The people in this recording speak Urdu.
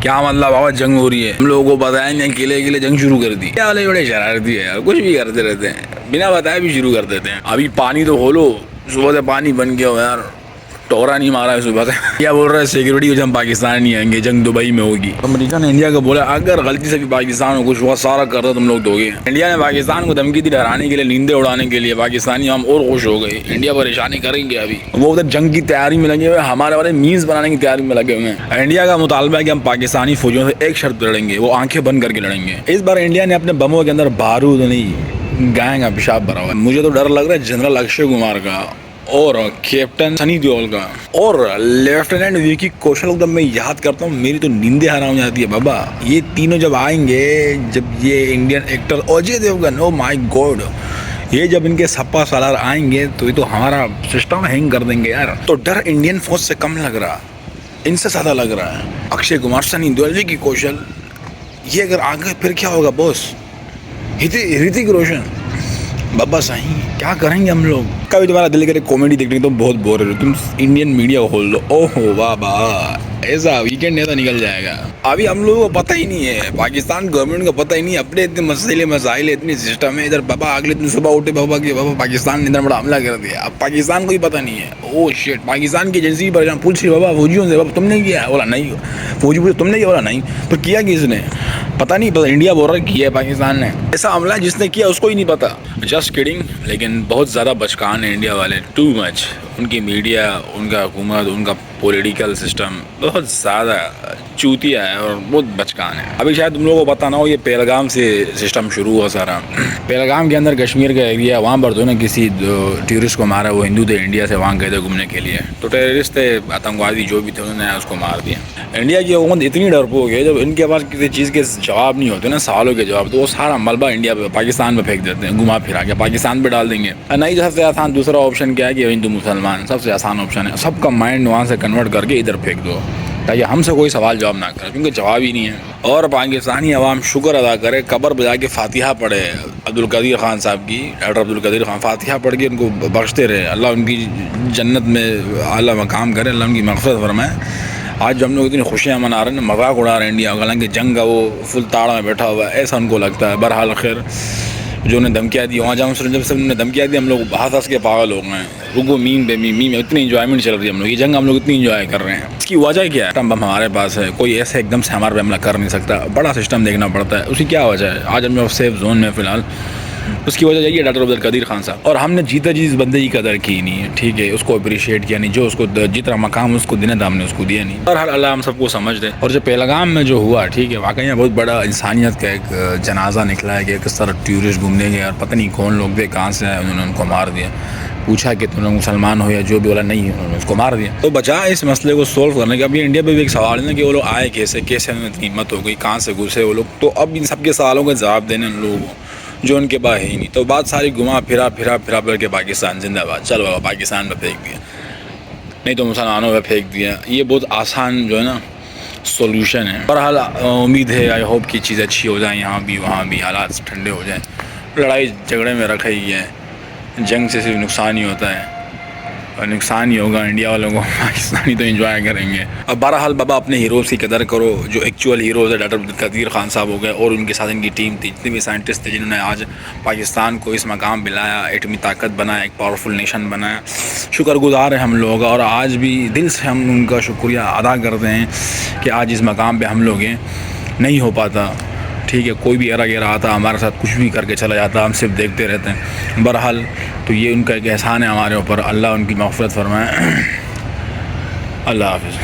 کیا مطلب بابا جنگ ہو رہی ہے، ہم لوگوں کو بتایا نہیں، اکیلے جنگ شروع کر دی. کیا والے بڑے شرارتی ہے، کچھ بھی کرتے رہتے ہیں، بنا بتائے بھی شروع کر دیتے ہیں. ابھی پانی تو کھولو، صبح سے پانی بن گیا ہو یار، ٹورا نہیں مارا ہے صبح سے. کیا بول رہا ہے سیکورٹی کو، ہم پاکستان نہیں آئیں گے، جنگ دبئی میں ہوگی. امریکہ نے انڈیا کو بولا اگر غلطی سے بھی پاکستان کو کچھ ہوا سارا کر دو تم لوگ دو گے. انڈیا نے پاکستان کو دھمکی دی ڈرانے کے لیے، نیندیں اڑانے کے لیے. پاکستانی ہم اور خوش ہو گئے، انڈیا پریشانی کریں گے. ابھی وہ ادھر جنگ کی تیاری میں لگے ہوئے، ہمارے والے میز بنانے کی تیاری میں لگے ہوئے ہیں. انڈیا کا مطالبہ ہے کہ ہم پاکستانی فوجیوں سے ایک شرط پہ لڑیں گے، وہ آنکھیں بند کر کے لڑیں گے. اس بار انڈیا نے اپنے بموں کے اندر بارود نہیں، گائے کا پیشاب بھرا ہوا ہے. مجھے تو ڈر لگ رہا ہے جنرل اکشے کمار کا، اور کیپٹن سنی دیول کا، اور لیفٹیننٹ وکی کوشل کو. جب میں یاد کرتا ہوں میری تو نیندیں حرام ہو جاتی ہے بابا. یہ تینوں جب آئیں گے، جب یہ انڈین ایکٹر اجے دیوگن، او مائی گاڈ، یہ جب ان کے سپا سالار آئیں گے تو یہ تو ہمارا سسٹم ہینگ کر دیں گے یار. تو ڈر انڈین فوج سے کم لگ رہا، ان سے زیادہ لگ رہا ہے. اکشے کمار، سنی دیول، وکی کوشل، یہ اگر آگے پھر کیا ہوگا باس؟ ہرتک روشن، بابا صحیح کیا کریں گے ہم لوگ. کبھی تمہارا دل کرے کامیڈی دیکھنے تو بہت بور ہے، تم انڈین میڈیا کو کھول دو، او ہو بابا ایسا ویکینڈ ایسا نکل جائے گا. ابھی ہم لوگوں کو پتہ ہی نہیں ہے، پاکستان گورنمنٹ کو پتہ ہی نہیں، اپنے اتنے مسئلے مسائل اتنے سسٹم ہے ادھر. بابا اگلے دن صبح اٹھے بابا کہ بابا پاکستان نے اتنا بڑا حملہ کر دیا. اب پاکستان کو ہی پتہ نہیں ہے. او شٹ، پاکستان کی ایجنسی پر جہاں پوچھ رہی بابا فوجیوں سے، بابا تم نے کیا؟ بولا نہیں. فوجی پوچھے تم نے کیا؟ بولا نہیں. تو کیا کس نے؟ پتہ نہیں. پتہ انڈیا بول رہا ہے کیا ہے پاکستان نے. ایسا حملہ جس نے کیا اس کو ہی نہیں پتہ. Just kidding. لیکن بہت زیادہ بچکان ہے انڈیا والے، ٹو مچ. ان کی میڈیا، ان کا حکومت، ان کا پولیٹیکل سسٹم بہت زیادہ چوتیا ہے اور بہت بچکان ہے. ابھی شاید تم لوگوں کو پتہ نہ ہو، یہ پہلگام سے سسٹم شروع ہوا سارا. پہلگام کے اندر کشمیر کا ایریا، وہاں پر جو نا کسی ٹورسٹ کو مارا. وہ ہندو تھے، انڈیا سے وہاں گئے تھے گھومنے کے لیے. تو ٹیررسٹ تھے، آتنکوادی جو بھی تھے، انہوں نے اس کو مار دیا. انڈیا کی حکومت اتنی ڈرپوک ہے، جب ان کے پاس کسی چیز کے جواب نہیں ہوتے نا، سوالوں کے جواب، تو وہ سارا ملبہ انڈیا پہ، پاکستان پہ پھینک دیتے ہیں، گھما پھرا کے پاکستان پہ ڈال دیں گے. نہیں، سب سے آسان دوسرا آپشن کیا ہے کہ ہندو مسلمان، سب سے آسان آپشن ہے. سب کا مائنڈ وہاں سے کنورٹ کر کے ادھر پھینک دو تاکہ ہم سے کوئی سوال جواب نہ کرے، کیونکہ جواب ہی نہیں ہے. اور پاکستانی عوام شکر ادا کرے، قبر پہ جا کے فاتحہ پڑھے عبدالقدیر خان صاحب کی، ڈاکٹر عبدالقدیر خان، فاتحہ پڑھ کے ان کو بخشتے رہے. اللہ ان کی جنت میں اعلیٰ مقام کرے، اللہ ان کی مغفرت فرمائے. آج جو ہم لوگ اتنی خوشیاں منا رہے ہیں، مذاق اڑا رہے ہیں انڈیا کا، حالانکہ جنگ کا وہ فل تاڑ میں بیٹھا ہوا ہے، ایسا ان کو لگتا ہے. بہرحال خیر، جو انہیں دھمکیاں دی وہاں جاؤں، جب سے انہوں نے دھمکیاں دی، ہم لوگ ہنس کے پاگل ہو گئے ہیں. رکو میم پہ میم، اتنی انجوائمنٹ چل رہی ہے ہم لوگ، یہ جنگ ہم لوگ اتنی انجوائے کر رہے ہیں. اس کی وجہ کیا ہے؟ بم ہمارے پاس ہے، کوئی ایسے ایک دم سے ہمارے پہ حملہ کر نہیں سکتا. بڑا سسٹم دیکھنا پڑتا ہے. اس کی کیا وجہ ہے؟ آج ہم لوگ سیف زون میں فی الحال. اس کی وجہ یہی ہے ڈاکٹر عبدالقدیر خان صاحب. اور ہم نے جیتا جی اس بندے کی قدر کی نہیں ہے، ٹھیک ہے، اس کو اپریشیٹ کیا نہیں، جو اس کو جتنا مقام اس کو دینا تھا ہم نے اس کو دیا نہیں. اور ہر اللہ ہم سب کو سمجھ دے. اور جو پہلگام میں جو ہوا، ٹھیک ہے، واقعی بہت بڑا انسانیت کا ایک جنازہ نکلا ہے کہ کس طرح ٹورسٹ گھومنے گئے اور پتہ نہیں کون لوگ تھے، کہاں سے آئے، انہوں نے ان کو مار دیا. پوچھا کہ تم لوگ مسلمان ہو یا جو بھی، بولا نہیں، انہوں نے اس کو مار دیا. تو بجائے اس مسئلے کو سولو کرنے کے، اب یہ انڈیا پہ بھی ایک سوال ہے نا کہ وہ لوگ آئے کیسے انہیں اتنی ہمت ہو گئی، کہاں سے گھسے وہ لوگ. تو اب ان سب کے سوالوں کے جواب دینے ان لوگوں کو جو ان کے پاس ہے ہی نہیں. تو بات ساری گھما پھرا کر کے پاکستان زندہ باد، چل بابا پاکستان پہ پھینک دیا، نہیں تو مسلمانوں پہ پھینک دیا. یہ بہت آسان جو ہے نا سولوشن ہے. بہرحال امید ہے، آئی ہوپ کی چیزیں اچھی ہو جائیں، یہاں بھی وہاں بھی حالات ٹھنڈے ہو جائیں. لڑائی جھگڑے میں رکھا ہی ہے، جنگ سے صرف نقصان ہی ہوتا ہے، اور نقصان ہی ہوگا انڈیا والوں کو. پاکستانی تو انجوائے کریں گے. اب بہرحال بابا اپنے ہیروز کی قدر کرو، جو ایکچوئل ہیروز ہے ڈاکٹر عبدالقدیر خان صاحب ہو گئے، اور ان کے ساتھ ان کی ٹیم تھی، جتنے بھی سائنٹسٹ تھے جنہوں نے آج پاکستان کو اس مقام پہ لایا، ایٹمی طاقت بنایا، ایک پاورفل نیشن بنایا. شکر گزار ہیں ہم لوگ، اور آج بھی دل سے ہم ان کا شکریہ ادا کرتے ہیں کہ آج اس مقام پہ ہم لوگ ہیں. نہیں ہو پاتا، ٹھیک ہے، کوئی بھی ایرا گیرا آتا ہمارے ساتھ کچھ بھی کر کے چلا جاتا، ہم صرف دیکھتے رہتے ہیں. بہرحال تو یہ ان کا ایک احسان ہے ہمارے اوپر. اللہ ان کی مغفرت فرمائے. اللہ حافظ.